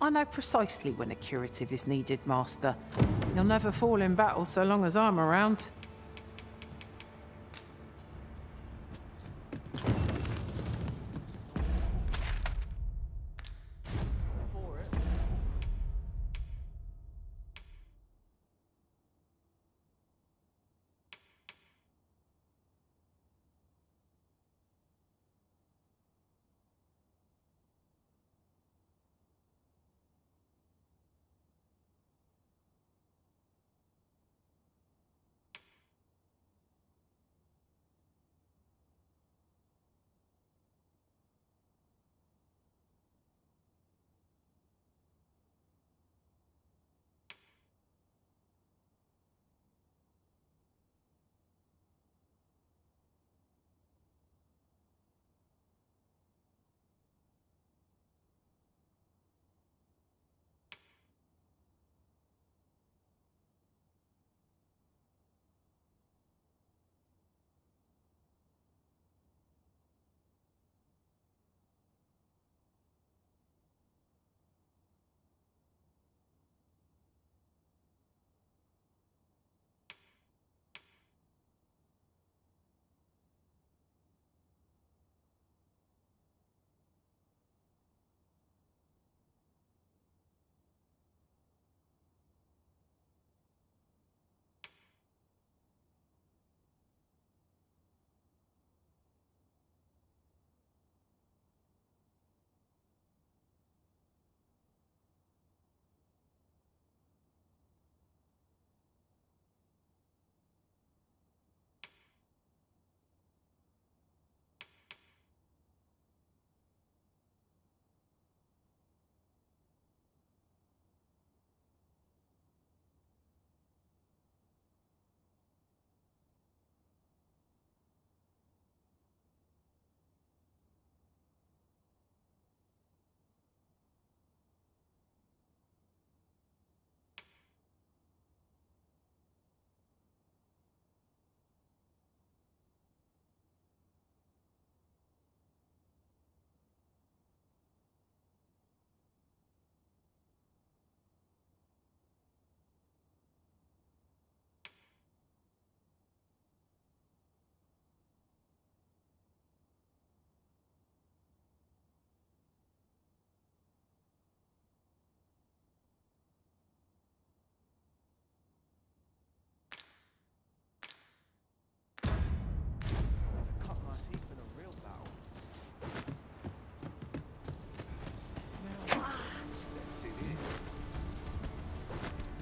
I know precisely when a curative is needed, Master. You'll never fall in battle so long as I'm around.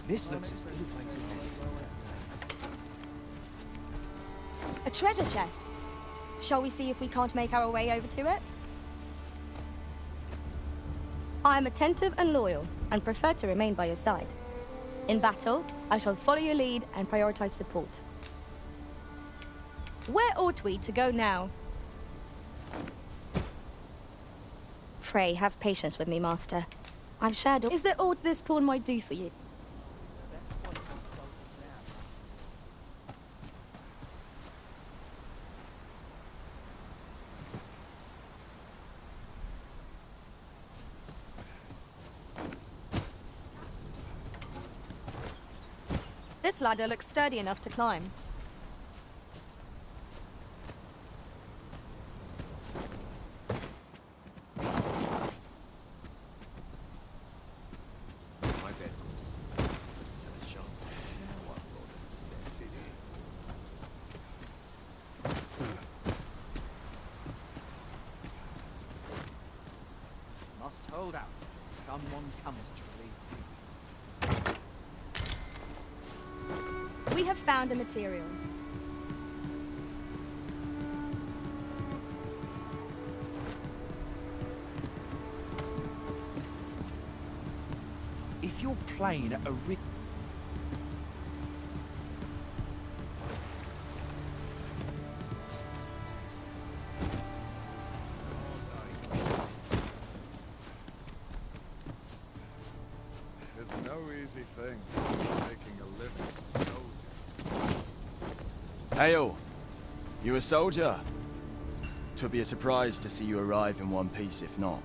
This looks as good a place as any. A treasure chest. Shall we see if we can't make our way over to it? I am attentive and loyal, and prefer to remain by your side. In battle, I shall follow your lead and prioritize support. Where ought we to go now? Pray, have patience with me, Master. I'm Shadow. Is there aught this pawn might do for you? This ladder looks sturdy enough to climb. Must hold out till someone comes to relieve me. We have found a material. If you're playing at a It's no easy thing, making a living as a soldier. Hail! You a soldier? 'Twould be a surprise to see you arrive in one piece if not.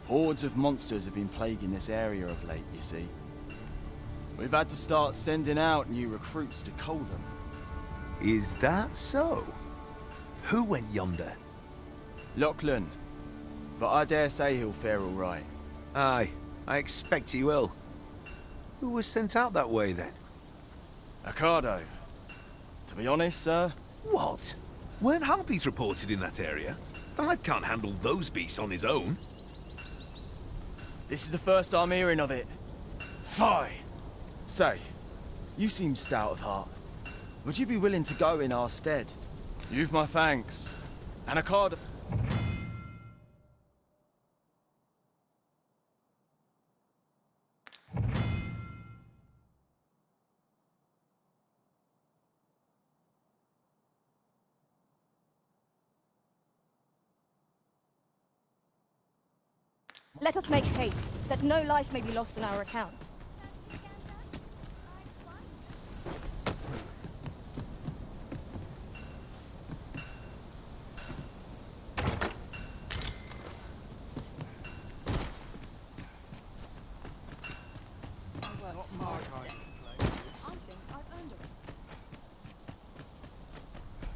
Hordes of monsters have been plaguing this area of late, you see. We've had to start sending out new recruits to cull them. Is that so? Who went yonder? Lachlan. But I dare say he'll fare all right. Aye, I expect he will. Who was sent out that way, then? Ocado. To be honest, sir, What? Weren't harpies reported in that area? The lad can't handle those beasts on his own. this is the first I'm hearing of it. Fie! Say, you seem stout of heart. Would you be willing to go in our stead? You've my thanks. And Ocado... Let us make haste, that no life may be lost on our account. Not my kind of place. I think I've earned a rest.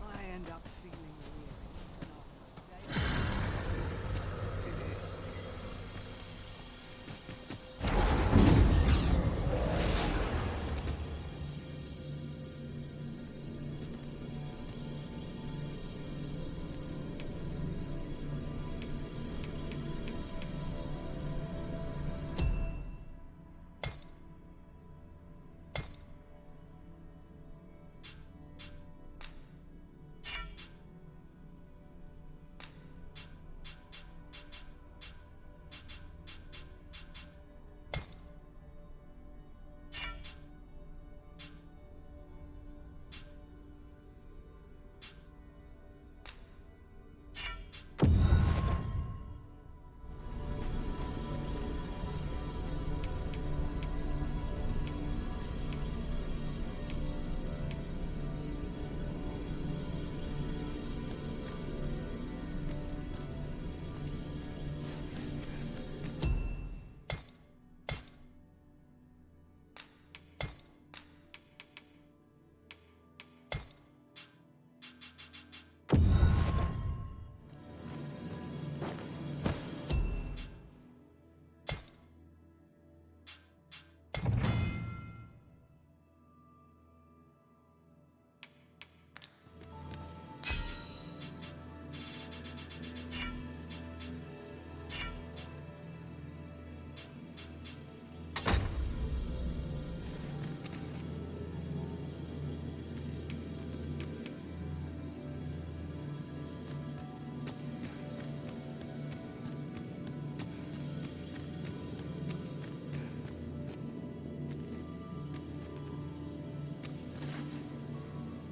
I end up feeling weary.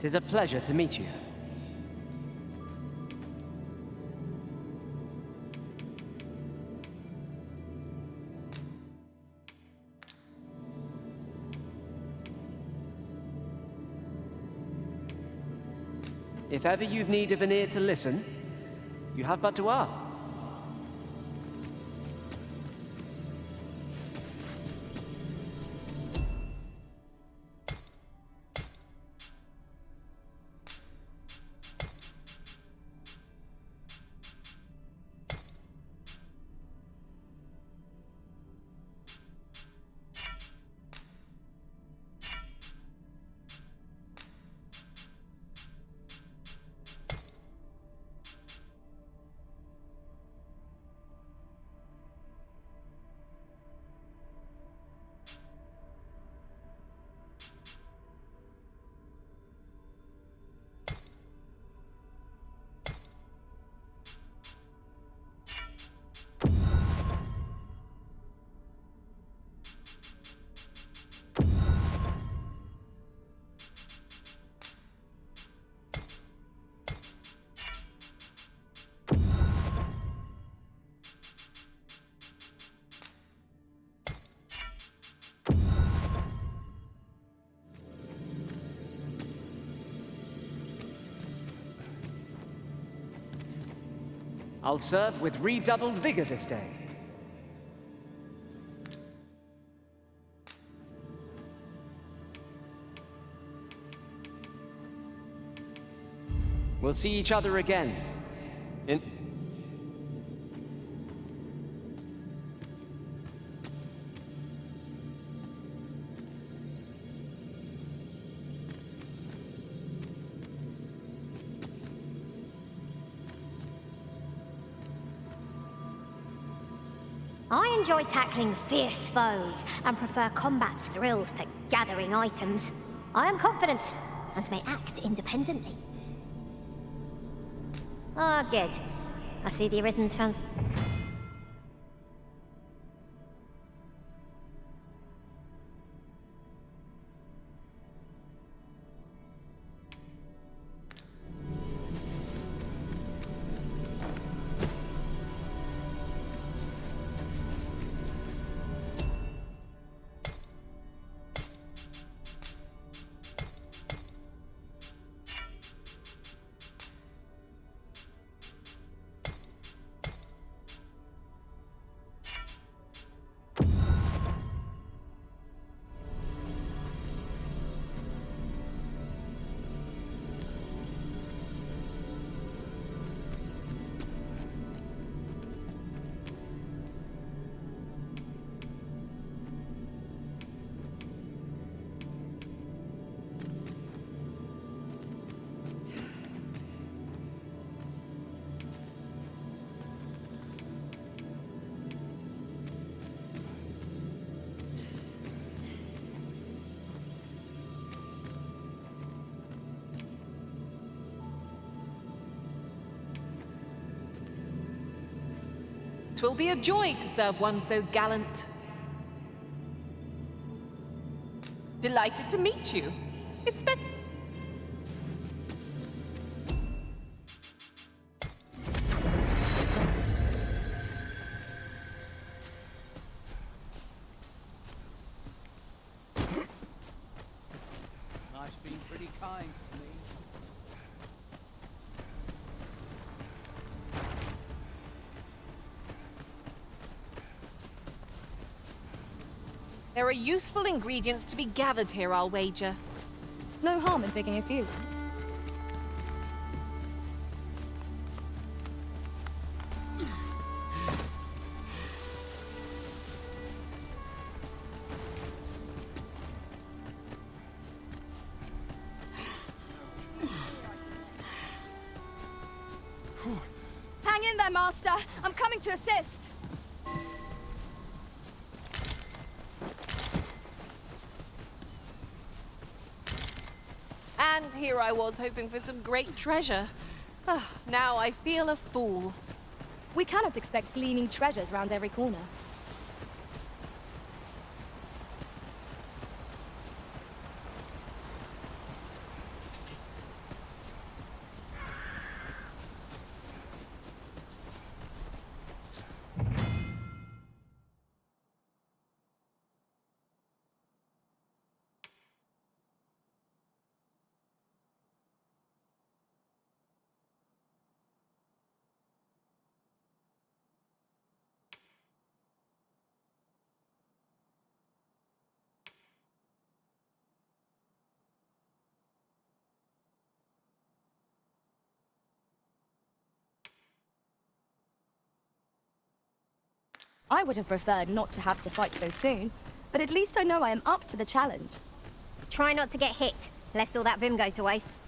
It is a pleasure to meet you. If ever you've need of an ear to listen, you have but to ask. I'll serve with redoubled vigor this day. We'll see each other again. In... I enjoy tackling fierce foes and prefer combat's thrills to gathering items. I am confident and may act independently. Ah, good. I see the Arisen's found... Twill be a joy to serve one so gallant. Delighted to meet you. Life's been pretty kind to me. There are useful ingredients to be gathered here, I'll wager. No harm in picking a few. Hang in there, Master. I'm coming to assist. And here I was hoping for some great treasure. Ah, now I feel a fool. We cannot expect gleaming treasures round every corner. I would have preferred not to have to fight so soon, but at least I know I am up to the challenge. Try not to get hit, lest all that vim go to waste.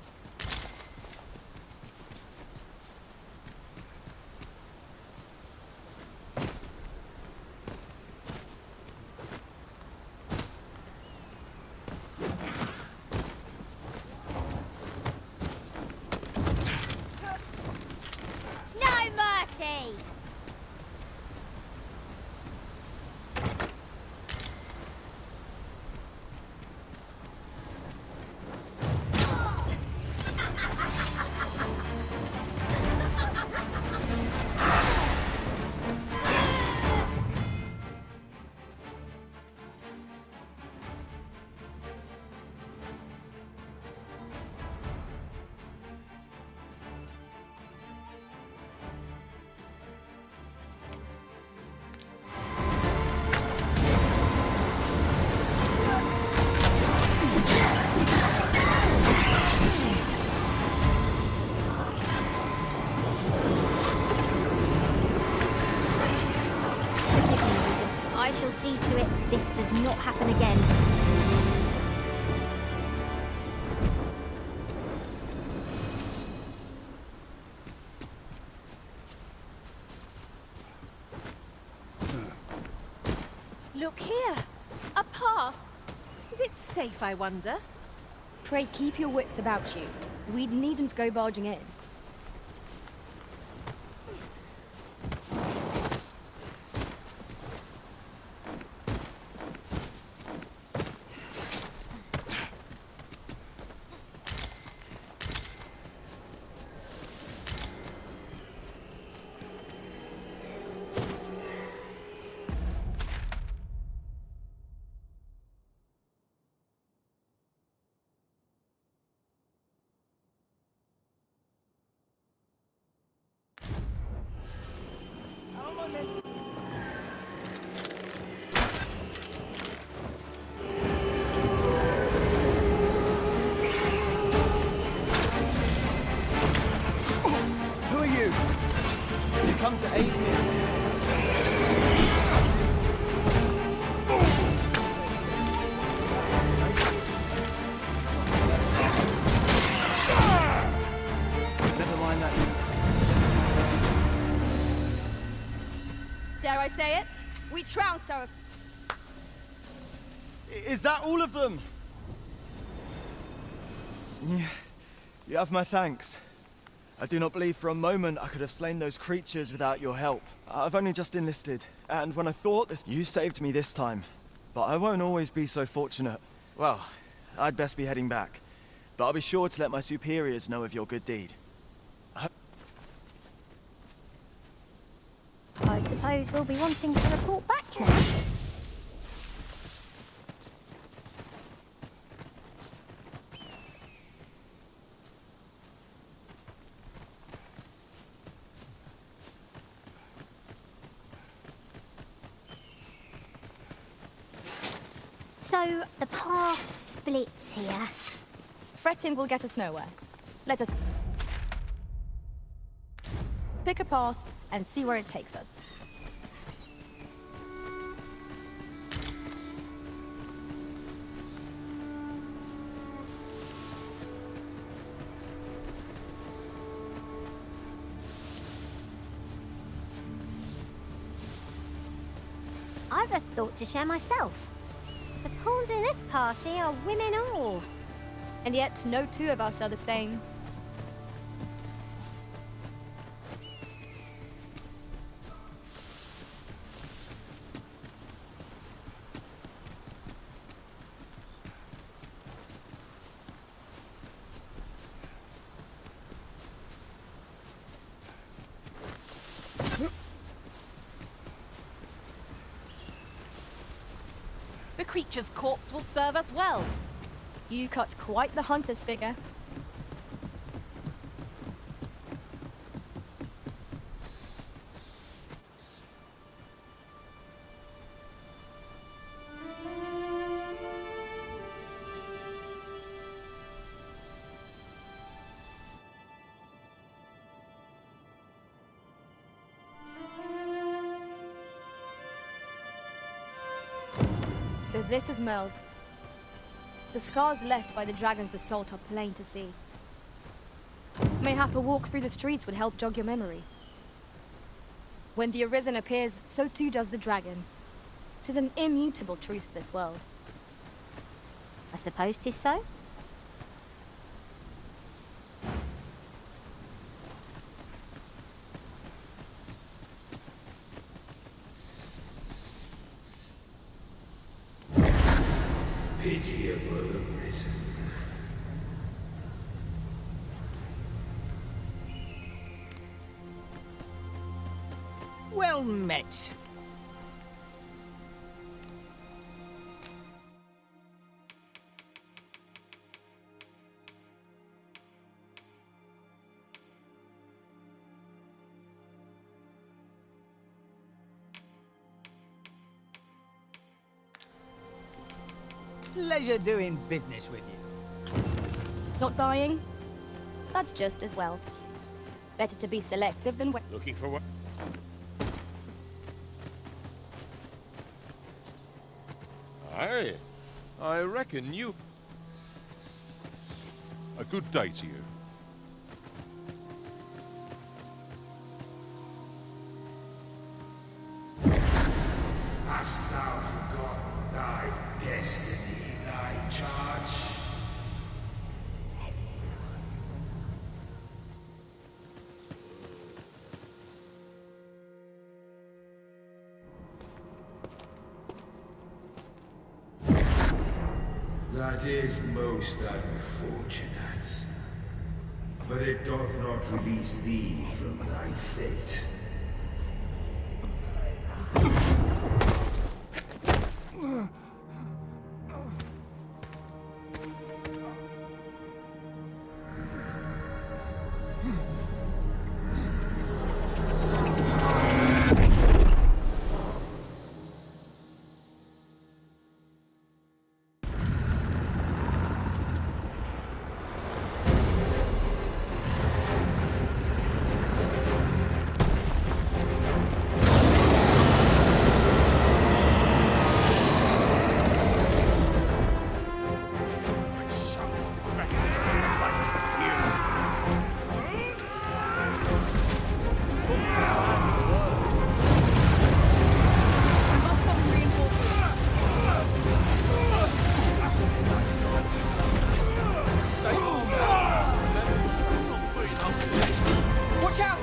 No mercy! I shall see to it this does not happen again. Look here! A path! Is it safe, I wonder? Pray keep your wits about you. We needn't go barging in. Who are you? You come to aid me. Never mind that. Dare I say it? We trounced our... Is that all of them? You have my thanks. I do not believe for a moment I could have slain those creatures without your help. I've only just enlisted, and when I thought this, you saved me this time. But I won't always be so fortunate. Well, I'd best be heading back. But I'll be sure to let my superiors know of your good deed. I suppose we'll be wanting to report back now. So, the path splits here. Fretting will get us nowhere. Let us pick a path and see where it takes us. I've a thought to share myself. The pawns in this party are women all. And yet, no two of us are the same. The creature's corpse will serve us well. You cut quite the hunter's figure. So this is Melv. The scars left by the dragon's assault are plain to see. Mayhap a walk through the streets would help jog your memory. When the Arisen appears, so too does the dragon. 'Tis an immutable truth of this world. I suppose 'tis so. Pitiable Arisen. Well met. Pleasure doing business with you. Not buying? That's just as well. Better to be selective than Looking for what? Aye, I reckon you... A good day to you. Hast thou forgotten thy destiny, thy charge? That is most unfortunate. But it doth not release thee from thy fate. Watch out!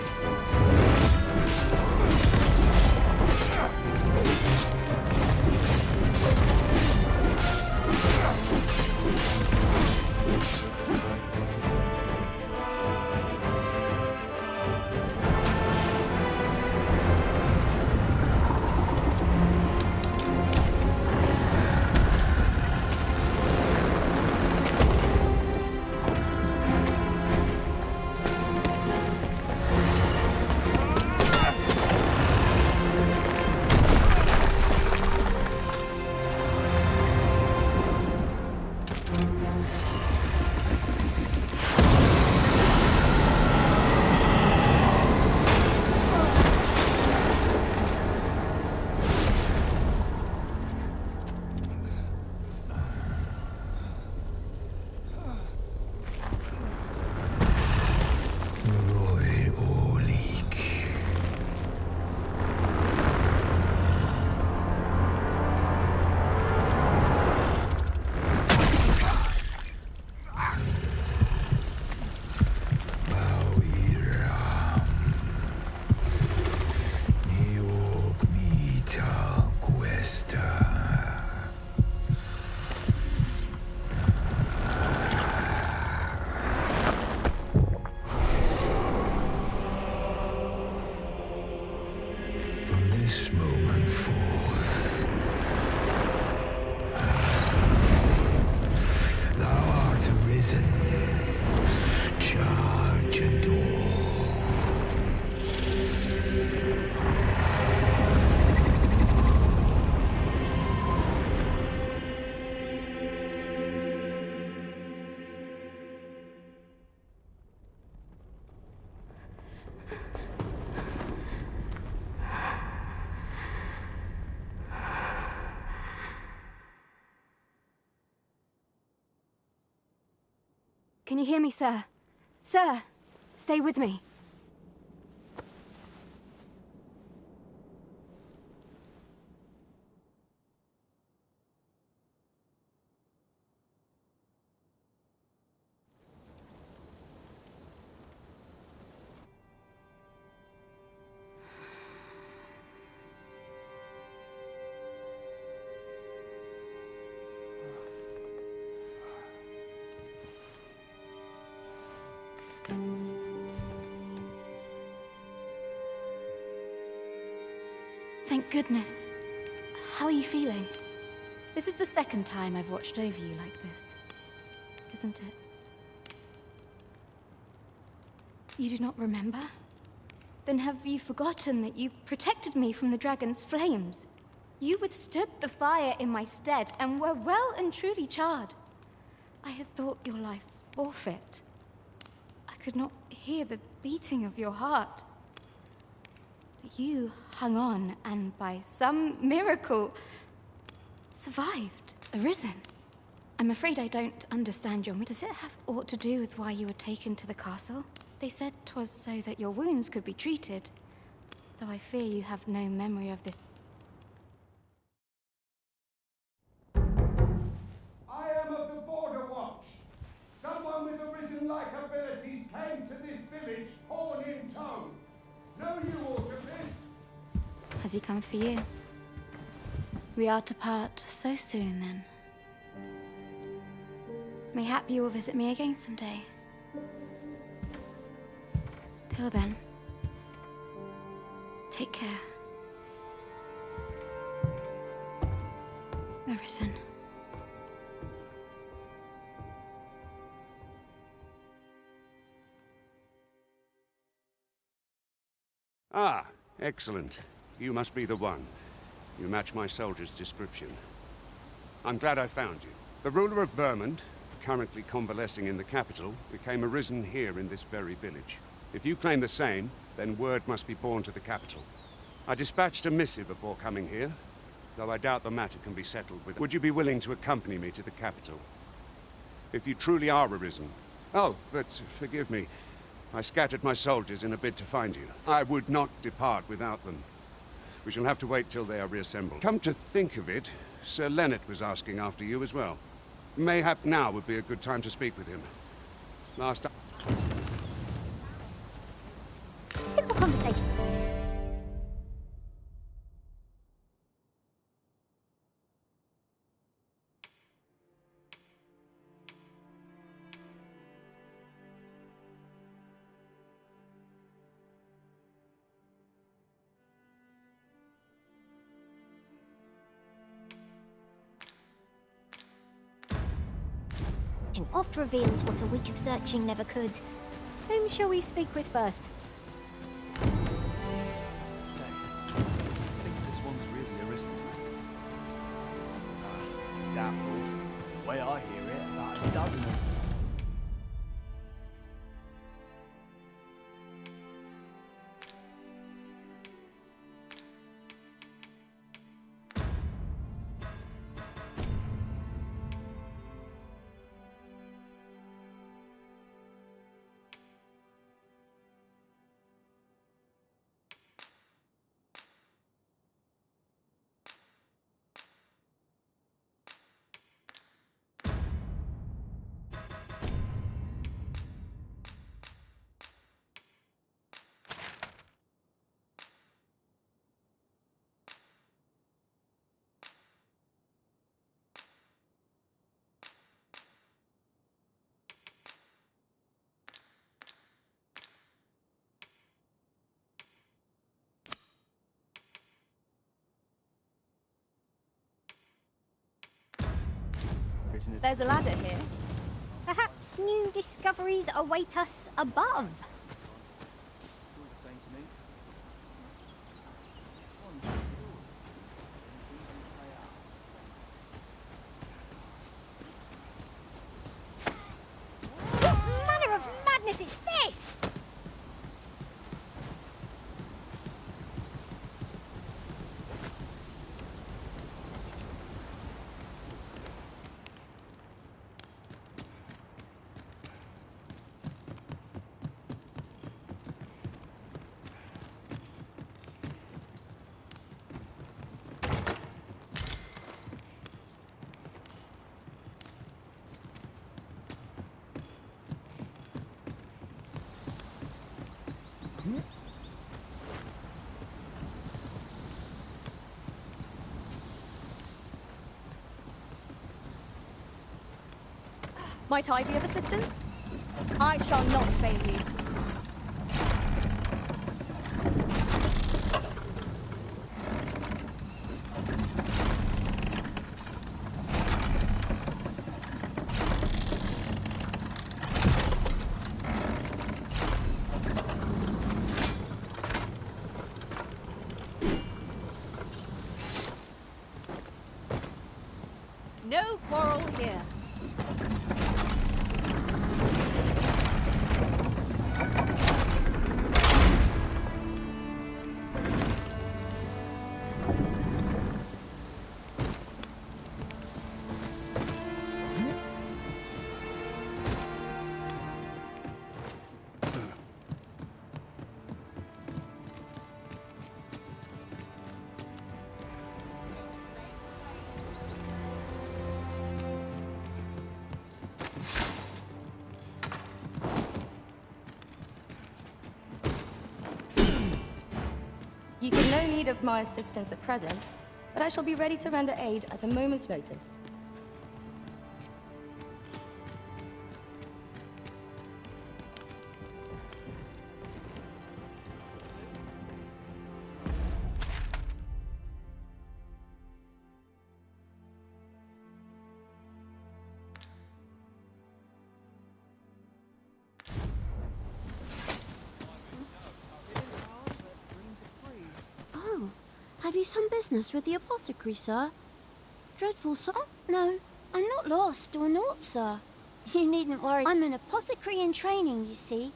This moment forth, thou art arisen. Charge and all. Can you hear me, sir? Sir, stay with me. Thank goodness. How are you feeling? This is the second time I've watched over you like this, isn't it? You do not remember? Then have you forgotten that you protected me from the dragon's flames? You withstood the fire in my stead and were well and truly charred. I had thought your life forfeit. I could not hear the beating of your heart. But you hung on, and by some miracle, Survived? Arisen? I'm afraid I don't understand your... Does it have aught to do with why you were taken to the castle? They said 'twas so that your wounds could be treated. Though I fear you have no memory of this. I am of the Border Watch. Someone with Arisen-like abilities came to this village, horn in tow. Know you aught of this? Has he come for you? We are to part so soon, then. Mayhap you will visit me again someday. Till then, take care. Arisen. Ah, excellent. You must be the one. You match my soldier's description. I'm glad I found you. The ruler of Vermund, currently convalescing in the capital, became arisen here in this very village. If you claim the same, then word must be borne to the capital. I dispatched a missive before coming here, though I doubt the matter can be settled with... Would you be willing to accompany me to the capital? If you truly are arisen... Oh, but forgive me. I scattered my soldiers in a bid to find you. I would not depart without them. We shall have to wait till they are reassembled. Come to think of it, Sir Leonard was asking after you as well. Mayhap now would be a good time to speak with him. Last... Simple conversation. Oft reveals what a week of searching never could. Whom shall we speak with first? Say, I think this one's really Arisen. Doubtful. The way I hear it, about a dozen of them. There's a ladder here. Perhaps new discoveries await us above. It's all the same to me. This one's good. What manner of madness is this? Might I be of assistance? I shall not fail you. No quarrel here. no need of my assistance at present, but I shall be ready to render aid at a moment's notice. Oh, have you some business with the apothecary, sir? Dreadful, sir. Oh, no, I'm not lost or naught, sir. You needn't worry. I'm an apothecary in training, you see.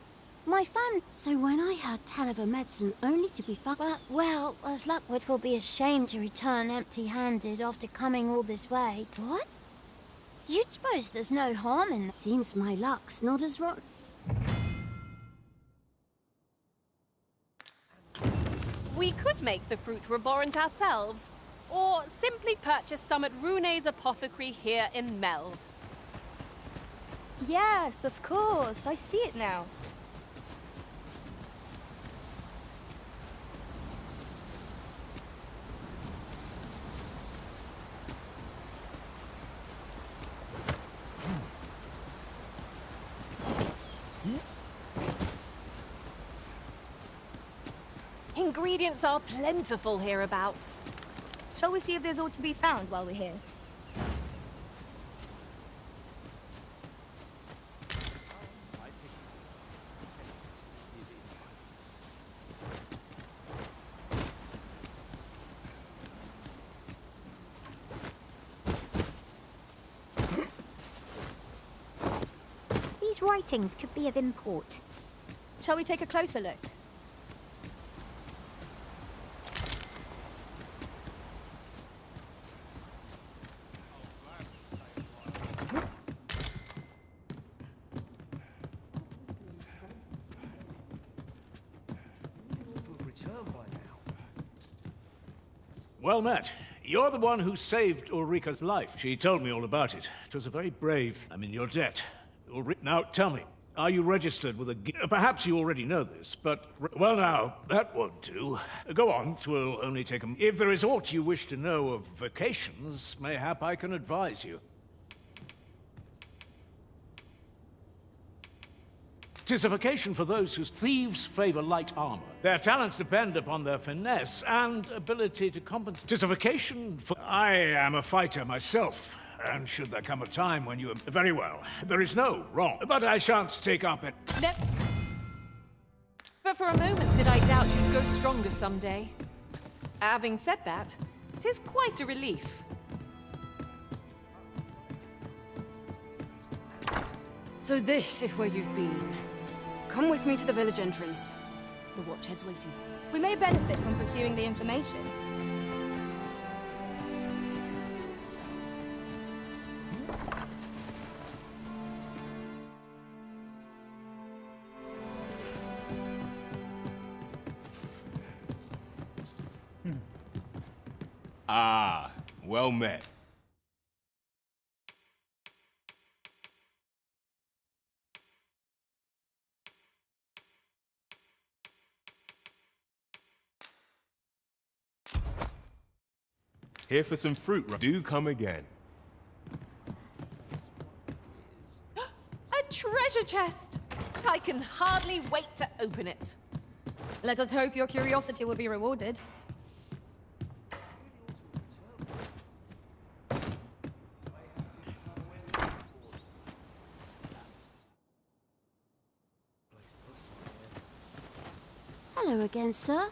My family... So when I heard tell of a medicine only to be found... Well, as luck would, will be ashamed to return empty-handed after coming all this way. What? You'd suppose there's no harm in... Seems my luck's not as rotten. We could make the fruit reborrent ourselves, or simply purchase some at Rune's apothecary here in Melv. Yes, of course. I see it now. Ingredients are plentiful hereabouts. Shall we see if there's aught to be found while we're here? These writings could be of import. Shall we take a closer look? Well met. You're the one who saved Ulrika's life. She told me all about it. It was a very brave... I'm in your debt. Now, tell me, are you registered with a... Perhaps you already know this, but... Well, now, that won't do. Go on, 'twill only take a... If there is aught you wish to know of vacations, mayhap I can advise you. 'Tis a vacation for those whose thieves favor light armor. Their talents depend upon their finesse and ability to compensate. 'Tis a vacation for... I am a fighter myself, and should there come a time when you... Very well, there is no wrong, but I shan't take up it. But for a moment did I doubt you'd grow stronger someday. Having said that, 'tis quite a relief. So this is where you've been. Come with me to the village entrance. The watchhead's waiting. We may benefit from pursuing the information. Ah, well met. Here for some fruit. Do come again. A treasure chest! I can hardly wait to open it. Let us hope your curiosity will be rewarded. Hello again, sir.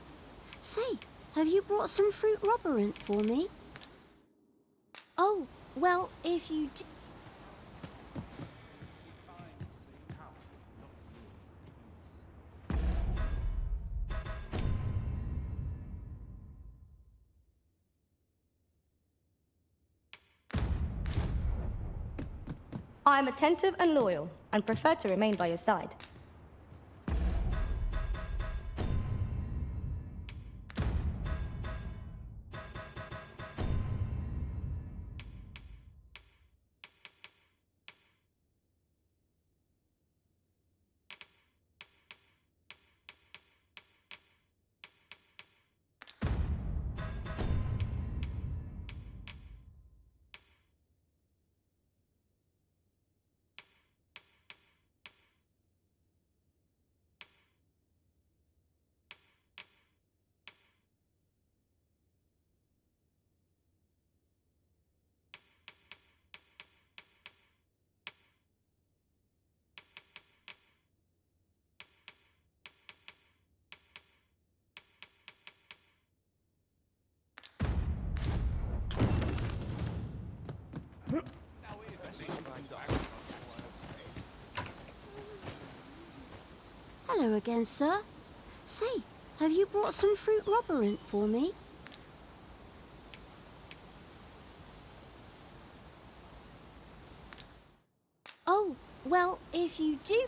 Say, have you brought some fruit roborant for me? Oh, well, if you d... I am attentive and loyal, and prefer to remain by your side. Hello again, sir. Say, have you brought some fruit roborant for me? Oh, well, if you do...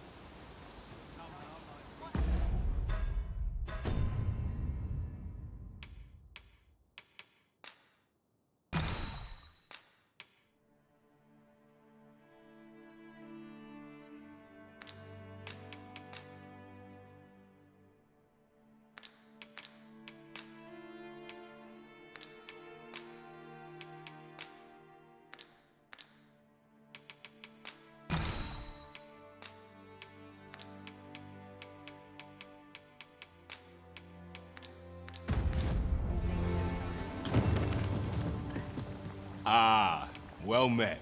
Ah, well met.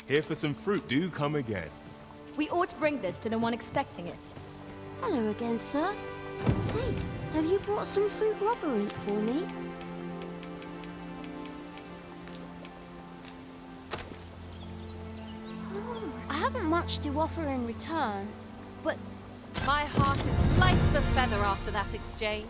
Here for some fruit. Do come again. We ought to bring this to the one expecting it. Hello again, sir. Say, have you brought some fruit roborant for me? Oh, I haven't much to offer in return, but... My heart is light as a feather after that exchange.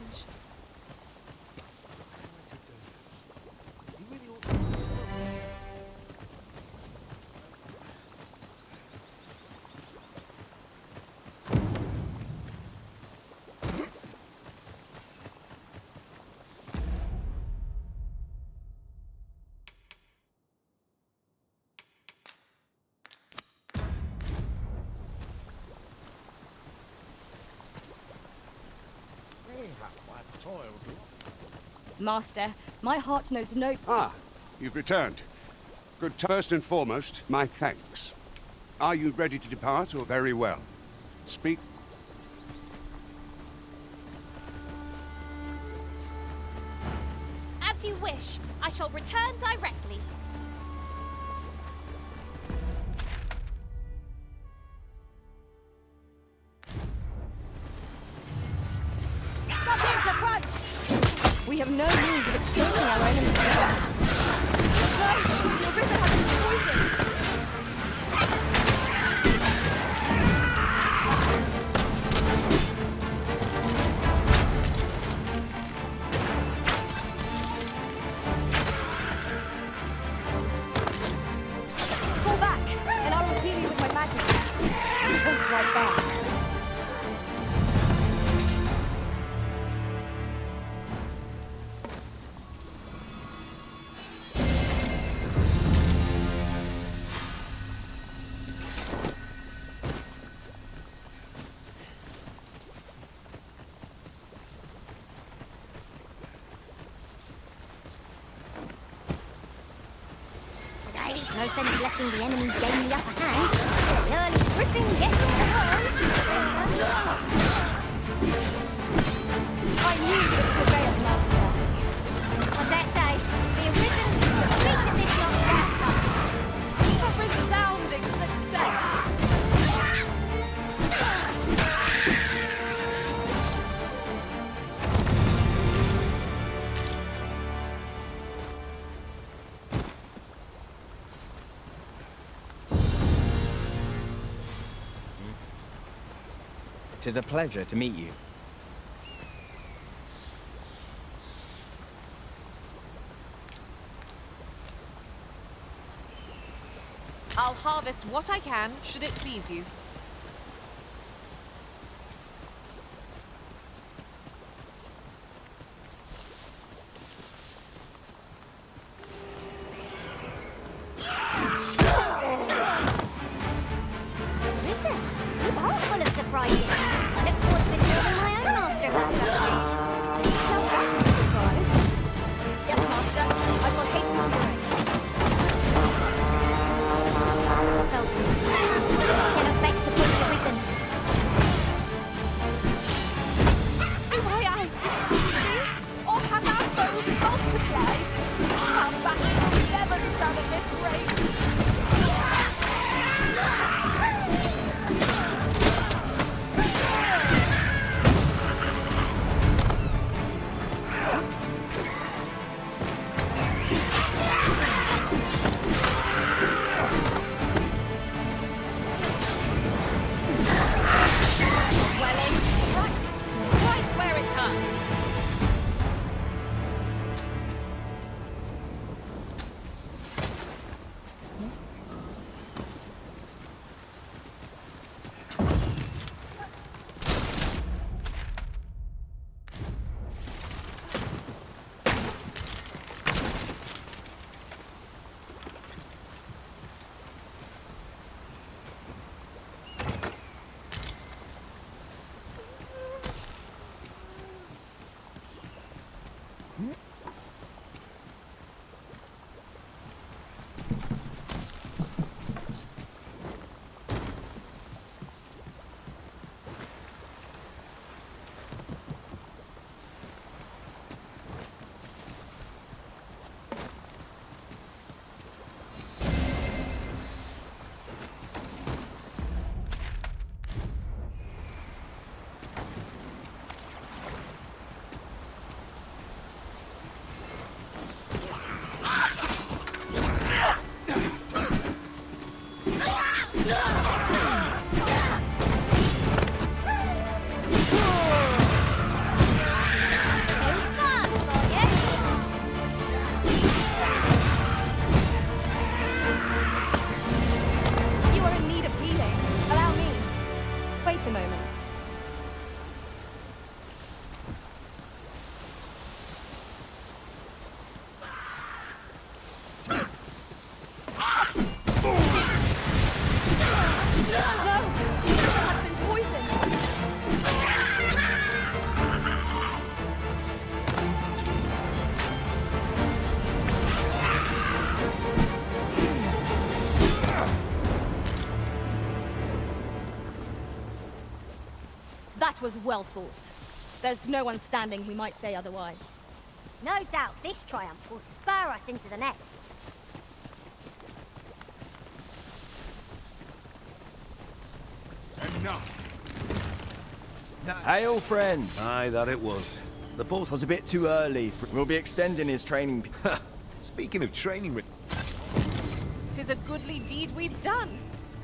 Master, my heart knows no... Ah, you've returned. Good. First and foremost, my thanks. Are you ready to depart, or very well? Speak. As you wish. I shall return directly. Chance approach! We have no means of exposing our enemy's weapons. No! The Arisen has been poisoned! Fall back, and I will heal you with my magic. You won't right back. No sense letting the enemy gain the upper hand. The early griffin gets the worm. I knew you would prevail, Master. I dare say, the Arisen defeated this young rat. A resounding success. Tis a pleasure to meet you. I'll harvest what I can, should it please you. Listen, you are full of surprises. I look forward to enjoying my own master strategy. So that is a surprise. Yes, Master. I shall hasten to your aid. Falcons, in effect You are in need of healing. Allow me. Wait a moment. No! He has been poisoned! That was well fought. There's no one standing who might say otherwise. No doubt this triumph will spur us into the next. Enough. Hail, friend. Aye, that it was. The boss Was a bit too early. We'll be extending his training. Speaking of training, 'Tis a goodly deed we've done.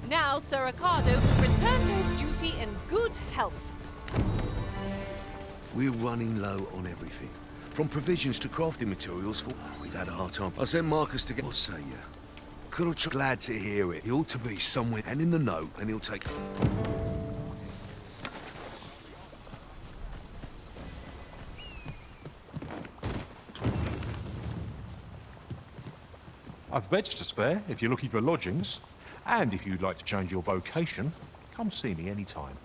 Now Sir Ricardo can return to his duty in good health. we're running low on everything. From provisions to crafting materials for... We've had a hard time. I sent Marcus to get... What say you? Could have glad to hear it. He ought to be somewhere and in the know, and he'll take... I've beds to spare if you're looking for lodgings. And if you'd like to change your vocation, come see me anytime.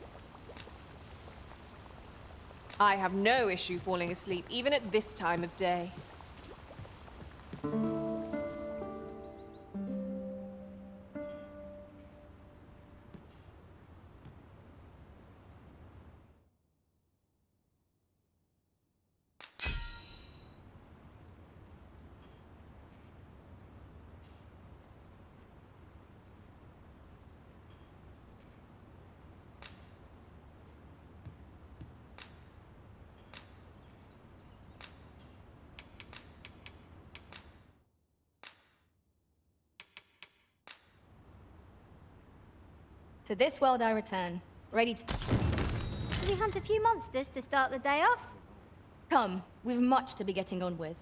I have no issue falling asleep, even at this time of day. To this world I return, ready to... Should we hunt a few monsters to start the day off? Come, we've much to be getting on with.